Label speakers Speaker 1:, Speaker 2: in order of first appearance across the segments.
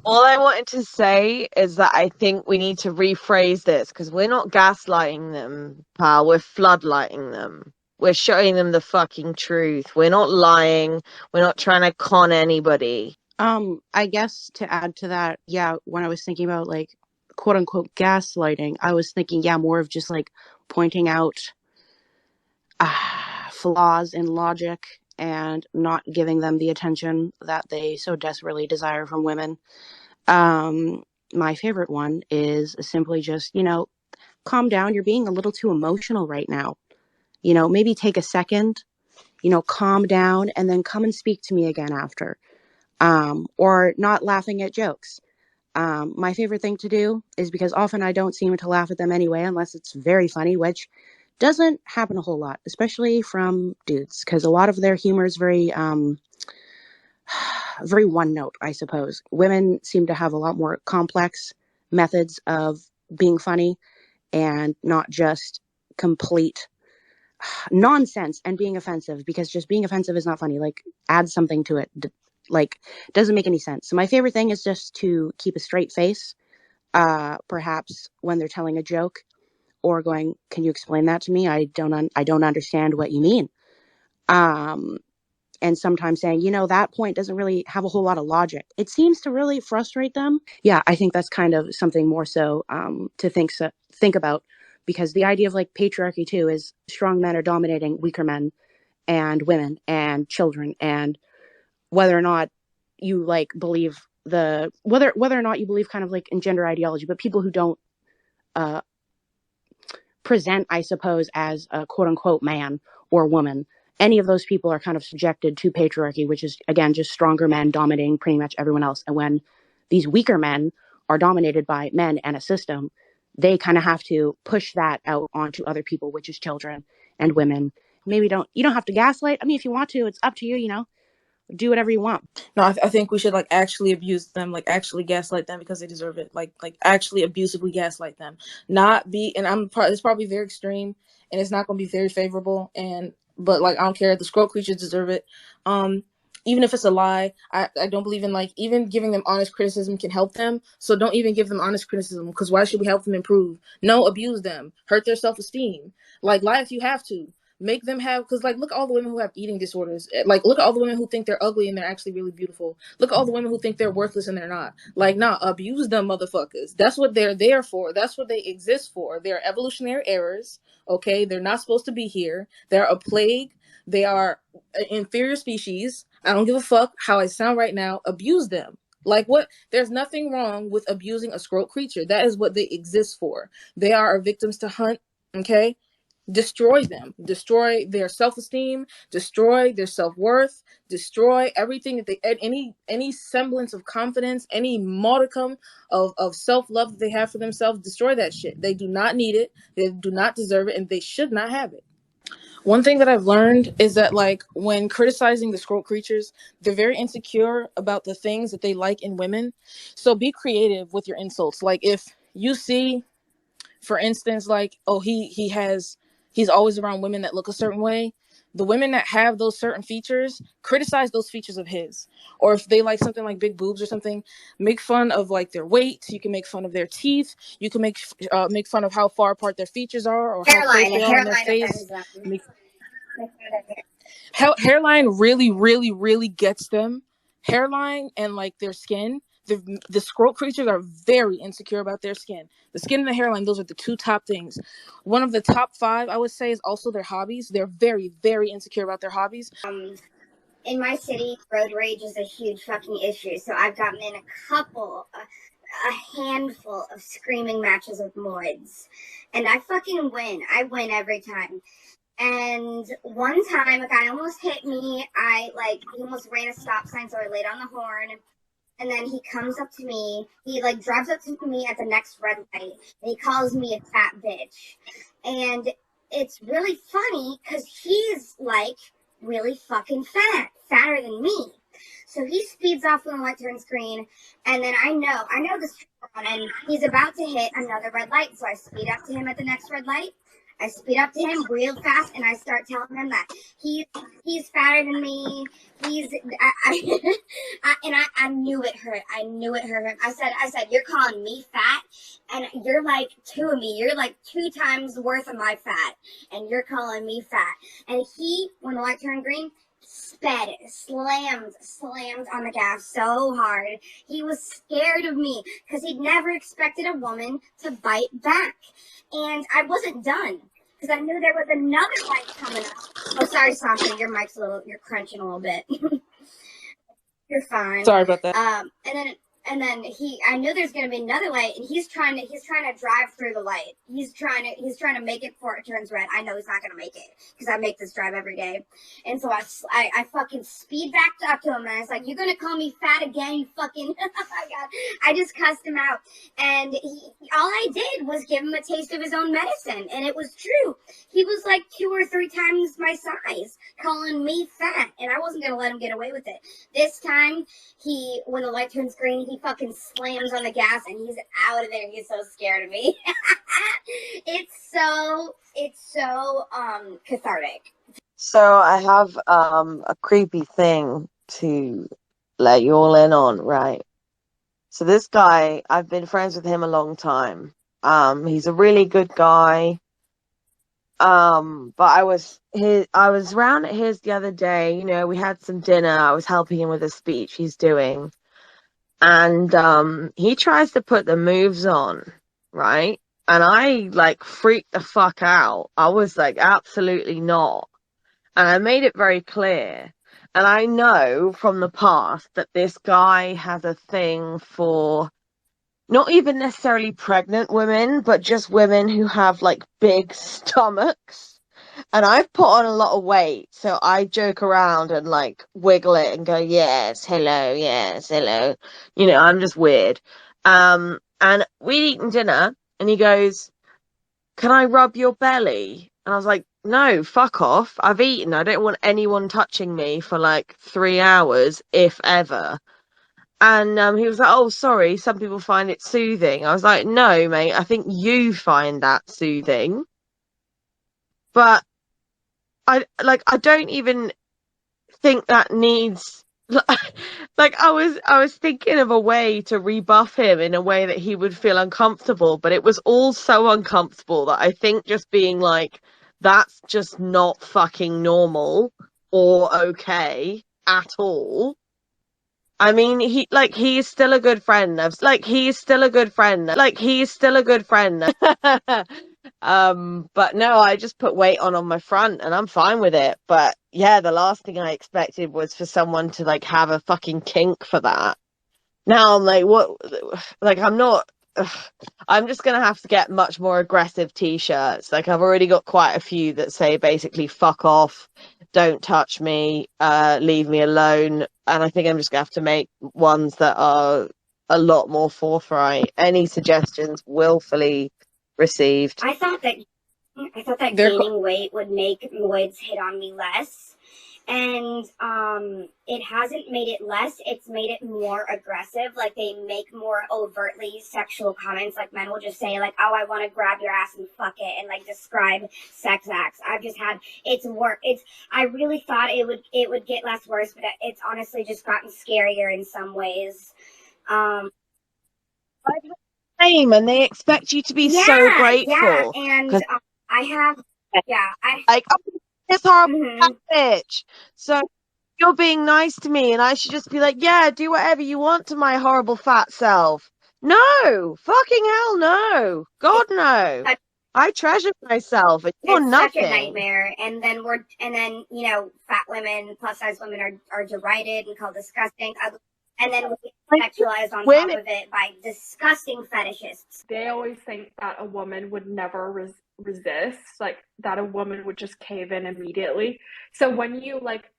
Speaker 1: All I wanted to say is that I think we need to rephrase this because we're not gaslighting them, pal. We're floodlighting them. We're showing them the fucking truth. We're not lying. We're not trying to con anybody.
Speaker 2: I guess to add to that, yeah, when I was thinking about like quote unquote gaslighting, I was thinking, yeah, more of just like pointing out flaws in logic and not giving them the attention that they so desperately desire from women. My favorite one is simply just, calm down. You're being a little too emotional right now. Maybe take a second, calm down and then come and speak to me again after. Or not laughing at jokes. My favorite thing to do is because often I don't seem to laugh at them anyway, unless it's very funny, which doesn't happen a whole lot, especially from dudes, because a lot of their humor is very, very one note, I suppose. Women seem to have a lot more complex methods of being funny and not just complete nonsense and being offensive, because just being offensive is not funny. Like, add something to it. Like, doesn't make any sense. So my favorite thing is just to keep a straight face, perhaps when they're telling a joke or going, can you explain that to me? I don't understand what you mean. Um, and sometimes saying, that point doesn't really have a whole lot of logic. It seems to really frustrate them. Yeah, I think that's kind of something more so to think about, because the idea of like patriarchy too is strong men are dominating weaker men and women and children, and whether or not you like believe whether or not you believe kind of like in gender ideology, but people who don't uh, present, I suppose, as a quote unquote man or woman, any of those people are kind of subjected to patriarchy, which is, again, just stronger men dominating pretty much everyone else. And when these weaker men are dominated by men and a system, they kind of have to push that out onto other people, which is children and women. Maybe you don't have to gaslight. I mean, if you want to, it's up to you, do whatever you want.
Speaker 3: No, I think we should like actually abuse them, like actually gaslight them because they deserve it. Like actually abusively gaslight them, not be. And it's probably very extreme, and it's not going to be very favorable. But like I don't care. The scroll creatures deserve it. Even if it's a lie, I don't believe in like even giving them honest criticism can help them. So don't even give them honest criticism, because why should we help them improve? No, abuse them, hurt their self-esteem. Like lie if you have to. Make them have, because like look at all the women who have eating disorders. Like look at all the women who think they're ugly and they're actually really beautiful. Look at all the women who think they're worthless and they're not. Like, nah, abuse them motherfuckers. That's what they're there for. That's what they exist for. They're evolutionary errors. Okay, they're not supposed to be here. They're a plague. They are an inferior species. I don't give a fuck how I sound right now. Abuse them. Like what? There's nothing wrong with abusing a scrote creature. That is what they exist for. They are our victims to hunt. Okay, destroy them, destroy their self-esteem, destroy their self-worth, destroy everything that they, any semblance of confidence, any modicum of self-love that they have for themselves. Destroy that shit. They do not need it, they do not deserve it, and they should not have it. One thing that I've learned is that like when criticizing the scroll creatures, they're very insecure about the things that they like in women. So be creative with your insults. Like if you see, for instance, like, oh, he's always around women that look a certain way. The women that have those certain features, criticize those features of his. Or if they like something like big boobs or something, make fun of like their weight. You can make fun of their teeth. You can make fun of how far apart their features are or how close they are on their face. Make, hairline really, really, really gets them. Hairline and like their skin. The scroll creatures are very insecure about their skin. The skin and the hairline, those are the two top things. One of the top 5, I would say, is also their hobbies. They're very, very insecure about their hobbies.
Speaker 4: In my city, road rage is a huge fucking issue. So I've gotten in a handful of screaming matches with moids. And I fucking win. I win every time. And one time a guy almost hit me. He almost ran a stop sign, so I laid on the horn. And then he comes up to me. He drives up to me at the next red light. And he calls me a fat bitch. And it's really funny because he's really fucking fat, fatter than me. So he speeds off when the light turns green, and then I know this, and he's about to hit another red light, so I speed up to him at the next red light, I speed up to him real fast, and I start telling him that he's fatter than me. I knew it hurt. I knew it hurt him. I said, you're calling me fat, and you're like two of me. You're like 2 times worth of my fat, and you're calling me fat. And he, when the light turned green, slammed on the gas so hard. He was scared of me because he'd never expected a woman to bite back. And I wasn't done because I knew there was another light coming up. Oh, sorry, Sasha, your mic's you're crunching a little bit. You're fine.
Speaker 3: Sorry about that.
Speaker 4: And then I knew there's gonna be another light, and he's trying to drive through the light. He's trying to make it before it turns red. I know he's not gonna make it because I make this drive every day. And so I fucking speed backed up to him, and I was like, "You're gonna call me fat again, you fucking!" Oh my God. I just cussed him out, and all I did was give him a taste of his own medicine, and it was true. He was like 2 or 3 times my size, calling me fat, and I wasn't gonna let him get away with it. This time, when the light turns green, he fucking slams on the gas, and he's out of there. He's so scared of me. It's so cathartic.
Speaker 1: So I have a creepy thing to let you all in on, right? So this guy, I've been friends with him a long time. He's a really good guy. But I was around at his the other day, you know, we had some dinner. I was helping him with a speech he's doing. And he tries to put the moves on, right? And I like freaked the fuck out. I was like, absolutely not. And I made it very clear. And I know from the past that this guy has a thing for not even necessarily pregnant women, but just women who have like big stomachs. And I've put on a lot of weight, so I joke around and like wiggle it and go, yes, hello, yes, hello. You know, I'm just weird. And we'd eaten dinner, and he goes, can I rub your belly? And I was like, no, fuck off. I've eaten. I don't want anyone touching me for like 3 hours, if ever. And he was like, oh, sorry, some people find it soothing. I was like, no, mate, I think you find that soothing. But I don't even think that needs like I was thinking of a way to rebuff him in a way that he would feel uncomfortable, but it was all so uncomfortable that I think just being like, that's just not fucking normal or okay at all. I mean, he is still a good friend. He is still a good friend. But no, I just put weight on my front, and I'm fine with it. But yeah, the last thing I expected was for someone to like have a fucking kink for that. Now I'm like, what? Like, I'm not. I'm just gonna have to get much more aggressive t-shirts. Like, I've already got quite a few that say basically "fuck off," "don't touch me," "leave me alone," and I think I'm just gonna have to make ones that are a lot more forthright. Any suggestions willfully received.
Speaker 4: I thought that
Speaker 3: They're
Speaker 4: gaining weight would make moids hit on me less. And it hasn't made it less, it's made it more aggressive. Like, they make more overtly sexual comments. Like, men will just say, like, oh, I want to grab your ass and fuck it, and like describe sex acts. I've just had I really thought it would get less worse, but it's honestly just gotten scarier in some ways.
Speaker 1: Same, and they expect you to be so grateful.
Speaker 4: And I have
Speaker 1: like, oh, this horrible
Speaker 4: mm-hmm.
Speaker 1: bitch. So you're being nice to me, and I should just be like, yeah, do whatever you want to my horrible fat self. No, fucking hell, no. God, no. I treasure myself, and you're nothing.
Speaker 4: Such a nightmare. And then you know, fat women, plus size women are derided and called disgusting, ugly. And then we sexualized on top of it by disgusting fetishists.
Speaker 5: They always think that a woman would never resist, like that a woman would just cave in immediately. So when you like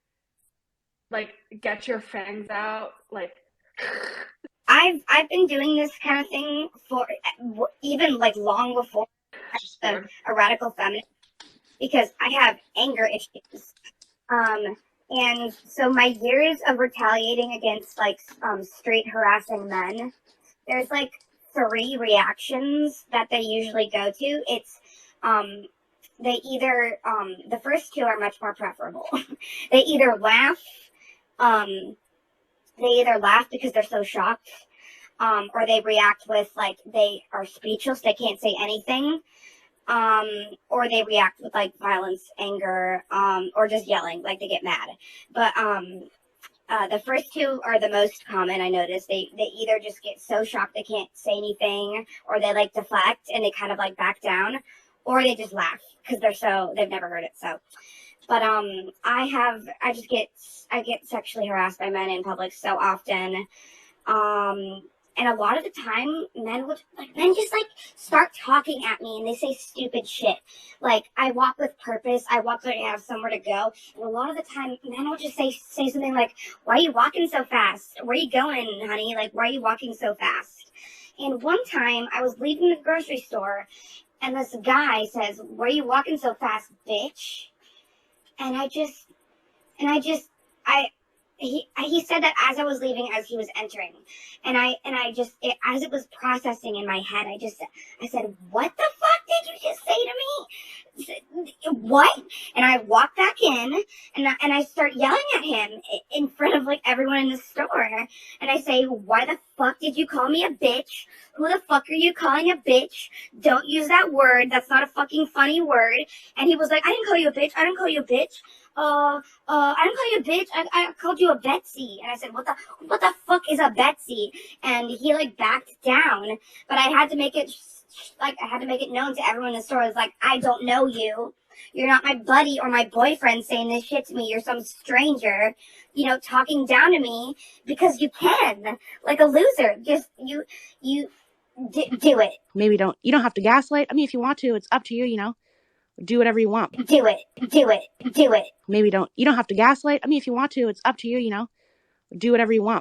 Speaker 5: get your fangs out, like
Speaker 4: I've been doing this kind of thing for even like long before a radical feminist, because I have anger issues. And so my years of retaliating against like straight harassing men, there's like 3 reactions that they usually go to. It's they either the first two are much more preferable. They either laugh, because they're so shocked, or they react with like they are speechless, they can't say anything, or they react with like violence, anger, or just yelling, like they get mad. But the first two are the most common. I noticed they either just get so shocked they can't say anything, or they like deflect and they kind of like back down, or they just laugh because they've never heard it. So, but I get sexually harassed by men in public so often. And a lot of the time, men just like start talking at me and they say stupid shit. Like, I walk with purpose. I walk like I have somewhere to go. And a lot of the time, men will just say something like, "Why are you walking so fast? Where are you going, honey? Like, why are you walking so fast?" And one time, I was leaving the grocery store, and this guy says, "Why are you walking so fast, bitch?" And he said that as I was leaving, as he was entering, and as it was processing in my head, I said, "What the fuck did you just say to me? What?" And I walk back in, and I start yelling at him in front of like everyone in the store, and I say, "Why the fuck did you call me a bitch? Who the fuck are you calling a bitch? Don't use that word. That's not a fucking funny word." And he was like, "I didn't call you a bitch. I didn't call you a bitch. I didn't call you a bitch. I called you a Betsy." And I said, what the fuck is a Betsy?" And he like backed down, but I had to make it known to everyone in the store. I was like, "I don't know you. You're not my buddy or my boyfriend saying this shit to me. You're some stranger, talking down to me because you can, like a loser. Just you do it.
Speaker 2: Maybe you don't have to gaslight. I mean, if you want to, it's up to you, do whatever you want.
Speaker 4: Do it.
Speaker 2: Maybe you don't have to gaslight. I mean, if you want to, it's up to you, do whatever you want.